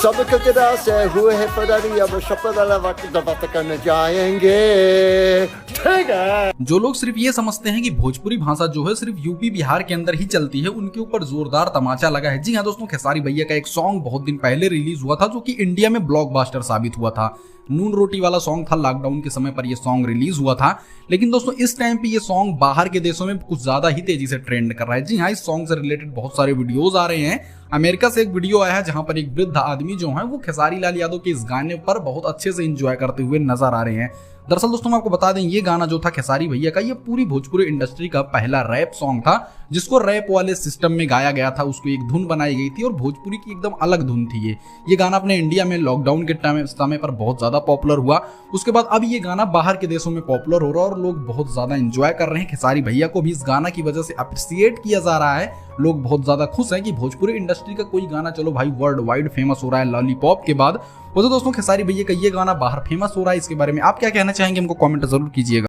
सब कचरा से हुए हैं पदारी, अब शपथ वाला वक्त दबाते करने जाएंगे। ठीक है। जो लोग सिर्फ ये समझते हैं कि भोजपुरी भाषा जो है सिर्फ यूपी बिहार के अंदर ही चलती है, उनके ऊपर जोरदार तमाचा लगा है। जी हाँ दोस्तों, खेसारी भैया का एक सॉन्ग बहुत दिन पहले रिलीज हुआ था जो कि इंडिया में ब्लॉकबस्टर साबित हुआ था। नून रोटी वाला सॉन्ग था, लॉकडाउन के समय पर यह सॉन्ग रिलीज हुआ था। लेकिन दोस्तों इस टाइम पे ये सॉन्ग बाहर के देशों में कुछ ज्यादा ही तेजी से ट्रेंड कर रहा है। जी हाँ, इस सॉन्ग से रिलेटेड बहुत सारे वीडियोस आ रहे हैं। अमेरिका से एक वीडियो आया है जहां पर एक वृद्ध आदमी जो है वो खेसारी लाल यादव के इस गाने पर बहुत अच्छे से एंजॉय करते हुए नजर आ रहे हैं। दरअसल दोस्तों मैं आपको बता दें, ये गाना जो था खेसारी भैया का, ये पूरी भोजपुरी इंडस्ट्री का पहला रैप सॉन्ग था जिसको रैप वाले सिस्टम में गाया गया था। उसको एक धुन बनाई गई थी और भोजपुरी की एकदम अलग धुन थी ये गाना अपने इंडिया में लॉकडाउन के समय पर बहुत ज्यादा पॉपुलर हुआ। उसके बाद अब ये गाना बाहर के देशों में पॉपुलर हो रहा है और लोग बहुत ज्यादा एंजॉय कर रहे हैं। खेसारी भैया को भी इस गाना की वजह से अप्रिसिएट किया जा रहा है। लोग बहुत ज्यादा खुश हैं कि भोजपुरी इंडस्ट्री का कोई गाना चलो भाई वर्ल्ड वाइड फेमस हो रहा है लॉलीपॉप के बाद। तो दोस्तों खेसारी भैया का ये गाना बाहर फेमस हो रहा है, इसके बारे में आप क्या कहना चाहेंगे हमको कमेंट जरूर कीजिएगा।